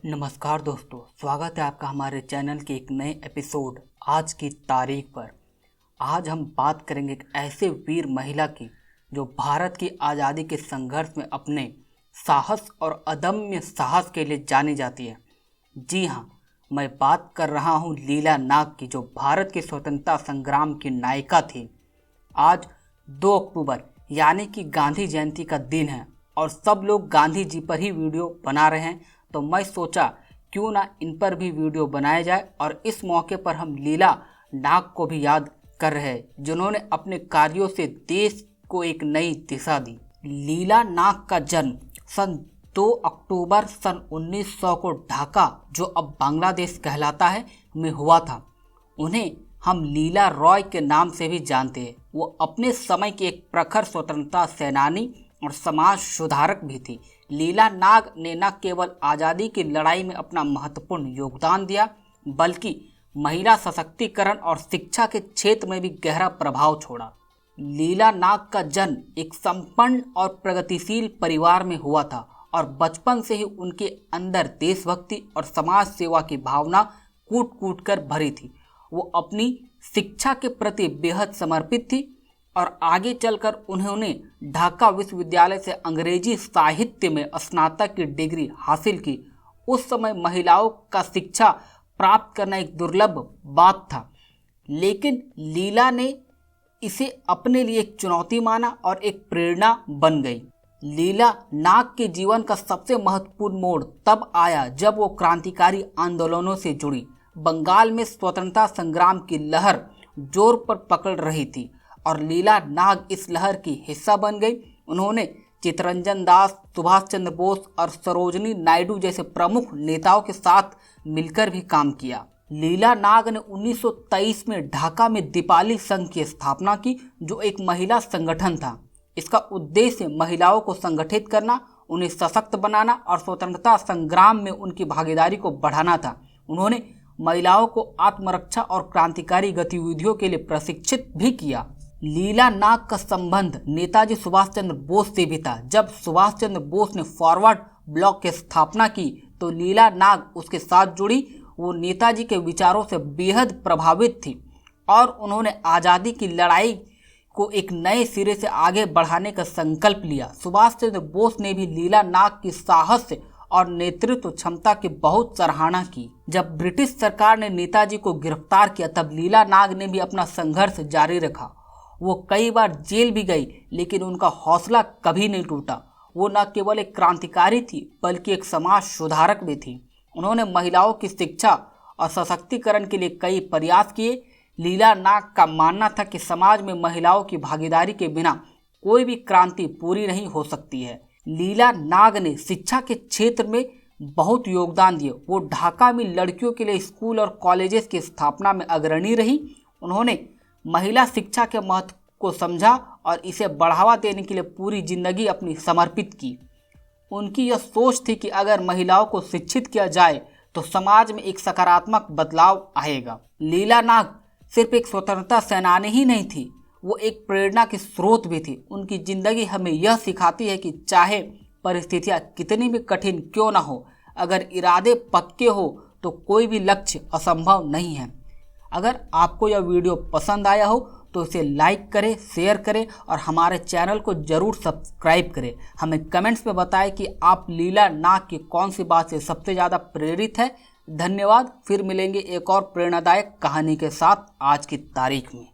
नमस्कार दोस्तों, स्वागत है आपका हमारे चैनल के एक नए एपिसोड आज की तारीख पर। आज हम बात करेंगे एक ऐसे वीर महिला की जो भारत की आज़ादी के संघर्ष में अपने साहस और अदम्य साहस के लिए जानी जाती है। जी हाँ, मैं बात कर रहा हूँ लीला नाग की, जो भारत के स्वतंत्रता संग्राम की नायिका थी। आज 2 अक्टूबर यानी कि गांधी जयंती का दिन है और सब लोग गांधी जी पर ही वीडियो बना रहे हैं, तो मैं सोचा क्यों ना इन पर भी वीडियो बनाया जाए। और इस मौके पर हम लीला नाग को भी याद कर रहे हैं, जिन्होंने अपने कार्यों से देश को एक नई दिशा दी। लीला नाग का जन्म सन 2 अक्टूबर सन 1900 को ढाका, जो अब बांग्लादेश कहलाता है, में हुआ था। उन्हें हम लीला रॉय के नाम से भी जानते हैं। वो अपने समय की एक प्रखर स्वतंत्रता सेनानी और समाज सुधारक भी थी। लीला नाग ने न केवल आज़ादी की लड़ाई में अपना महत्वपूर्ण योगदान दिया, बल्कि महिला सशक्तिकरण और शिक्षा के क्षेत्र में भी गहरा प्रभाव छोड़ा। लीला नाग का जन्म एक संपन्न और प्रगतिशील परिवार में हुआ था और बचपन से ही उनके अंदर देशभक्ति और समाज सेवा की भावना कूट कूट कर भरी थी। वो अपनी शिक्षा के प्रति बेहद समर्पित थी और आगे चलकर उन्होंने ढाका विश्वविद्यालय से अंग्रेजी साहित्य में स्नातक की डिग्री हासिल की। उस समय महिलाओं का शिक्षा प्राप्त करना एक दुर्लभ बात था, लेकिन लीला ने इसे अपने लिए एक चुनौती माना और एक प्रेरणा बन गई। लीला नाग के जीवन का सबसे महत्वपूर्ण मोड़ तब आया जब वो क्रांतिकारी आंदोलनों से जुड़ी। बंगाल में स्वतंत्रता संग्राम की लहर जोर पर पकड़ रही थी और लीला नाग इस लहर की हिस्सा बन गई। उन्होंने चित्तरंजन दास, सुभाष चंद्र बोस और सरोजिनी नायडू जैसे प्रमुख नेताओं के साथ मिलकर भी काम किया। लीला नाग ने 1923 में ढाका में दीपाली संघ की स्थापना की, जो एक महिला संगठन था। इसका उद्देश्य महिलाओं को संगठित करना, उन्हें सशक्त बनाना और स्वतंत्रता संग्राम में उनकी भागीदारी को बढ़ाना था। उन्होंने महिलाओं को आत्मरक्षा और क्रांतिकारी गतिविधियों के लिए प्रशिक्षित भी किया। लीला नाग का संबंध नेताजी सुभाष चंद्र बोस से भी था। जब सुभाष चंद्र बोस ने फॉरवर्ड ब्लॉक की स्थापना की तो लीला नाग उसके साथ जुड़ी। वो नेताजी के विचारों से बेहद प्रभावित थी और उन्होंने आज़ादी की लड़ाई को एक नए सिरे से आगे बढ़ाने का संकल्प लिया। सुभाष चंद्र बोस ने भी लीला नाग की साहस और नेतृत्व क्षमता की बहुत सराहना की। जब ब्रिटिश सरकार ने नेताजी को गिरफ्तार किया तब लीला नाग ने भी अपना संघर्ष जारी रखा। वो कई बार जेल भी गई, लेकिन उनका हौसला कभी नहीं टूटा। वो न केवल एक क्रांतिकारी थी बल्कि एक समाज सुधारक भी थी। उन्होंने महिलाओं की शिक्षा और सशक्तिकरण के लिए कई प्रयास किए। लीला नाग का मानना था कि समाज में महिलाओं की भागीदारी के बिना कोई भी क्रांति पूरी नहीं हो सकती है। लीला नाग ने शिक्षा के क्षेत्र में बहुत योगदान दिए। वो ढाका में लड़कियों के लिए स्कूल और कॉलेजेस की स्थापना में अग्रणी रही। उन्होंने महिला शिक्षा के महत्व को समझा और इसे बढ़ावा देने के लिए पूरी जिंदगी अपनी समर्पित की। उनकी यह सोच थी कि अगर महिलाओं को शिक्षित किया जाए तो समाज में एक सकारात्मक बदलाव आएगा। लीला नाग सिर्फ एक स्वतंत्रता सेनानी ही नहीं थी, वो एक प्रेरणा के स्रोत भी थी। उनकी जिंदगी हमें यह सिखाती है कि चाहे परिस्थितियाँ कितनी भी कठिन क्यों ना हो, अगर इरादे पक्के हो तो कोई भी लक्ष्य असंभव नहीं है। अगर आपको यह वीडियो पसंद आया हो तो इसे लाइक करें, शेयर करें और हमारे चैनल को ज़रूर सब्सक्राइब करें। हमें कमेंट्स में बताएं कि आप लीला नाग की कौन सी बात से सबसे ज़्यादा प्रेरित है। धन्यवाद। फिर मिलेंगे एक और प्रेरणादायक कहानी के साथ आज की तारीख में।